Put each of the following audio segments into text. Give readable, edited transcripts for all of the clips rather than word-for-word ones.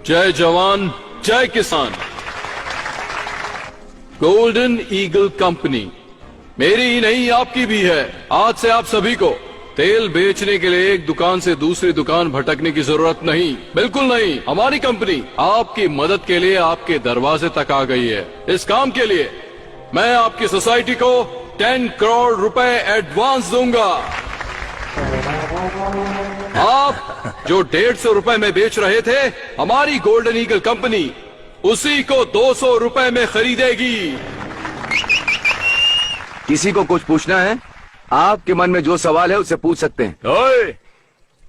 जय जवान जय किसान। गोल्डन ईगल कंपनी मेरी ही नहीं आपकी भी है। आज से आप सभी को तेल बेचने के लिए एक दुकान से दूसरी दुकान भटकने की जरूरत नहीं, बिल्कुल नहीं। हमारी कंपनी आपकी मदद के लिए आपके दरवाजे तक आ गई है। इस काम के लिए मैं आपकी सोसाइटी को 10 करोड़ रुपए एडवांस दूंगा। आप जो 150 रुपए में बेच रहे थे, हमारी गोल्डन ईगल कंपनी उसी को 200 रुपए में खरीदेगी। किसी को कुछ पूछना है? आपके मन में जो सवाल है उससे पूछ सकते हैं। ओए,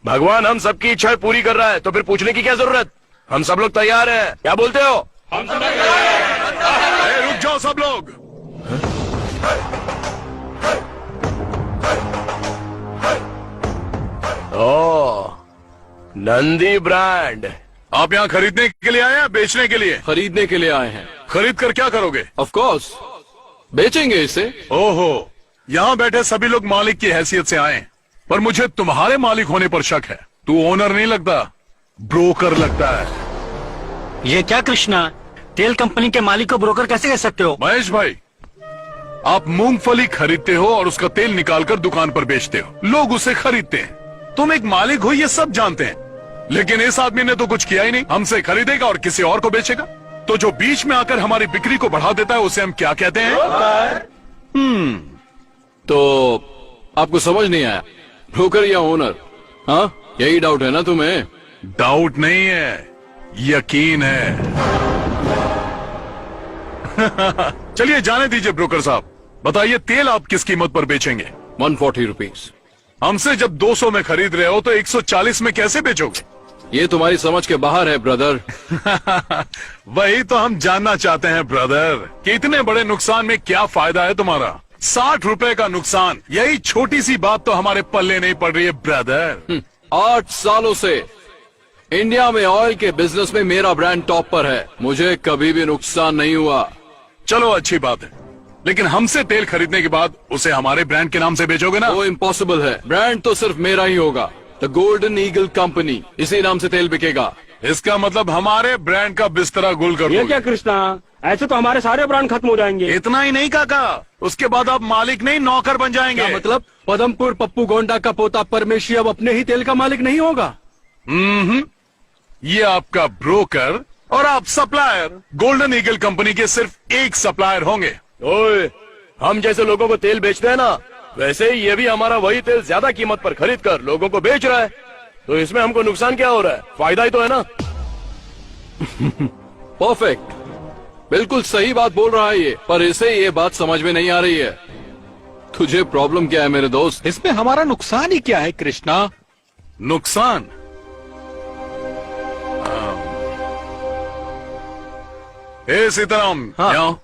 भगवान हम सबकी इच्छाएं पूरी कर रहा है तो फिर पूछने की क्या जरूरत? हम सब लोग तैयार हैं। क्या बोलते हो? हम सब तैयार हैं। रुक जाओ सब लोग। ओ, नंदी ब्रांड। आप यहाँ खरीदने के लिए आए हैं, बेचने के लिए? खरीदने के लिए आए हैं। खरीद कर क्या करोगे? ऑफ कोर्स बेचेंगे इसे। ओहो, यहाँ बैठे सभी लोग मालिक की हैसियत से आए, पर मुझे तुम्हारे मालिक होने पर शक है। तू ओनर नहीं लगता, ब्रोकर लगता है। ये क्या कृष्णा, तेल कंपनी के मालिक को ब्रोकर कैसे कह सकते हो? महेश भाई, आप मूंगफली खरीदते हो और उसका तेल निकालकर दुकान पर बेचते हो। लोग उसे खरीदते हैं। तुम एक मालिक हो ये सब जानते हैं, लेकिन इस आदमी ने तो कुछ किया ही नहीं। हमसे खरीदेगा और किसी और को बेचेगा। तो जो बीच में आकर हमारी बिक्री को बढ़ा देता है उसे हम क्या कहते हैं? तो आपको समझ नहीं आया, ब्रोकर या ओनर? हाँ, यही डाउट है ना तुम्हें? डाउट नहीं है, यकीन है। चलिए जाने दीजिए ब्रोकर साहब, बताइए तेल आप किस कीमत पर बेचेंगे? 140 रुपीज। हमसे जब 200 में खरीद रहे हो तो 140 में कैसे बेचोगे? ये तुम्हारी समझ के बाहर है ब्रदर। वही तो हम जानना चाहते हैं ब्रदर, कि इतने बड़े नुकसान में क्या फायदा है तुम्हारा? 60 रुपए का नुकसान, यही छोटी सी बात तो हमारे पल्ले नहीं पड़ रही है ब्रदर। 8 सालों से इंडिया में ऑयल के बिजनेस में मेरा ब्रांड टॉप पर है, मुझे कभी भी नुकसान नहीं हुआ। चलो अच्छी बात है, लेकिन हमसे तेल खरीदने के बाद उसे हमारे ब्रांड के नाम से बेचोगे ना? वो इम्पॉसिबल है। ब्रांड तो सिर्फ मेरा ही होगा, द गोल्डन ईगल कंपनी, इसी नाम से तेल बिकेगा। इसका मतलब हमारे ब्रांड का बिस्तरा गुल कर ये दोगे। क्या कृष्णा, ऐसे तो हमारे सारे ब्रांड खत्म हो जाएंगे। इतना ही नहीं काका, उसके बाद आप मालिक नहीं नौकर बन जाएंगे। क्या मतलब? पदमपुर पप्पू गोंडा का पोता परमेशी अब अपने ही तेल का मालिक नहीं होगा? ये आपका ब्रोकर और आप सप्लायर। गोल्डन ईगल कंपनी के सिर्फ एक सप्लायर होंगे। ओए, हम जैसे लोगों को तेल बेचते हैं ना, वैसे ही ये भी हमारा वही तेल ज्यादा कीमत पर खरीद कर लोगों को बेच रहा है। तो इसमें हमको नुकसान क्या हो रहा है? फायदा ही तो है ना। परफेक्ट, बिल्कुल सही बात बोल रहा है ये, पर इसे ये बात समझ में नहीं आ रही है। तुझे प्रॉब्लम क्या है मेरे दोस्त? इसमें हमारा नुकसान ही क्या है कृष्णा? नुकसान? ए सीताराम, हाँ। यहाँ।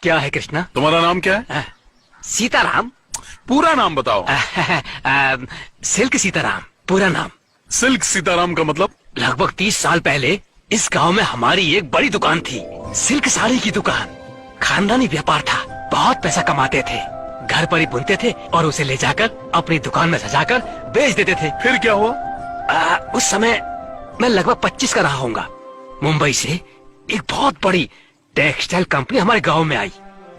क्या है कृष्णा? तुम्हारा नाम क्या है? सीताराम। पूरा नाम बताओ। सिल्क सीताराम पूरा नाम। सिल्क सीताराम का मतलब? लगभग 30 साल पहले इस गांव में हमारी एक बड़ी दुकान थी, सिल्क साड़ी की दुकान। खानदानी व्यापार था, बहुत पैसा कमाते थे। घर पर ही बुनते थे और उसे ले जाकर अपनी दुकान में सजाकर बेच देते थे। फिर क्या हुआ? उस समय मैं लगभग 25 का रहा होऊंगा। मुंबई से एक बहुत बड़ी टेक्सटाइल कंपनी हमारे गांव में आई।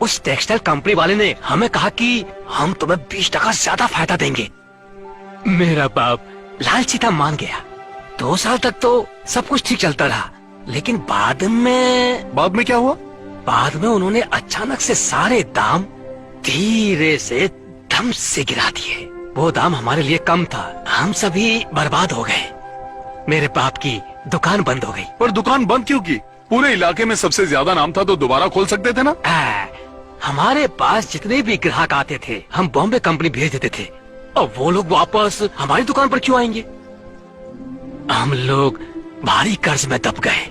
उस टेक्सटाइल कंपनी वाले ने हमें कहा कि हम तुम्हें 20% ज्यादा फायदा देंगे। मेरा बाप लालची था, मान गया। 2 साल तक तो सब कुछ ठीक चलता रहा, लेकिन बाद में क्या हुआ? बाद में उन्होंने अचानक से सारे दाम धीरे से धम से गिरा दिए। वो दाम हमारे लिए कम था, हम सभी बर्बाद हो गए। मेरे बाप की दुकान बंद हो गई। पर दुकान बंद क्यों की? पूरे इलाके में सबसे ज्यादा नाम था तो दोबारा खोल सकते थे ना? हमारे पास जितने भी ग्राहक आते थे हम बॉम्बे कंपनी भेज देते थे, और वो लोग वापस हमारी दुकान पर क्यों आएंगे? हम लोग भारी कर्ज में दब गए।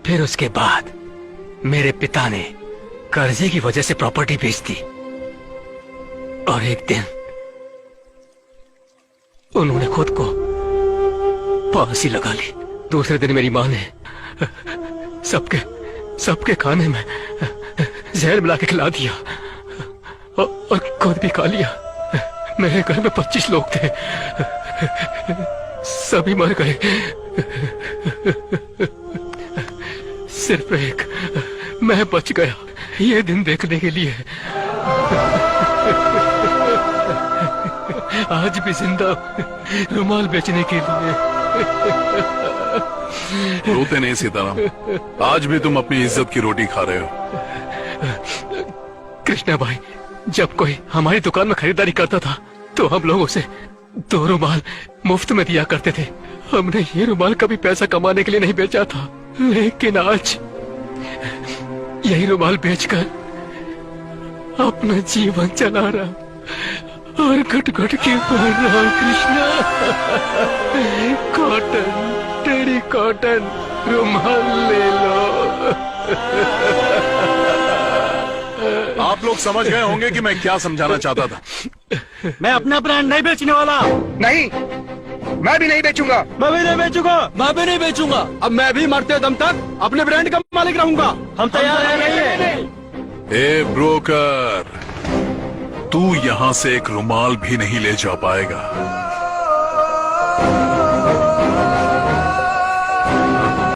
फिर उसके बाद मेरे पिता ने कर्जे की वजह से प्रॉपर्टी बेच दी, और एक दिन उन्होंने खुद को फांसी लगा ली। दूसरे दिन मेरी माँ ने सबके खाने में जहर मिला के खिला दिया और खुद भी खा लिया। मेरे घर में 25 लोग थे, सभी मर गए। सिर्फ एक मैं बच गया ये दिन देखने के लिए। आज भी जिंदा रुमाल बेचने के लिए। रोते नहीं सीताराम, आज भी तुम अपनी इज्जत की रोटी खा रहे हो। कृष्णा भाई, जब कोई हमारी दुकान में खरीदारी करता था तो हम लोग उसे 2 रुमाल मुफ्त में दिया करते थे। हमने ये रुमाल कभी पैसा कमाने के लिए नहीं बेचा था, लेकिन आज यही रुमाल बेचकर अपना जीवन चला रहा और घट घट के पढ़ रहा। कृष्णा, कॉटन, टेरी कॉटन रुमाल ले लो। आप लोग समझ गए होंगे कि मैं क्या समझाना चाहता था। मैं अपना ब्रांड नहीं बेचने वाला। नहीं, मैं भी नहीं बेचूंगा। मैं भी नहीं बेचूंगा। मैं भी नहीं बेचूंगा। अब मैं भी मरते दम तक अपने ब्रांड का मालिक रहूंगा। हम तैयार हैं। ए ब्रोकर, तू यहाँ से एक रुमाल भी नहीं ले जा पाएगा।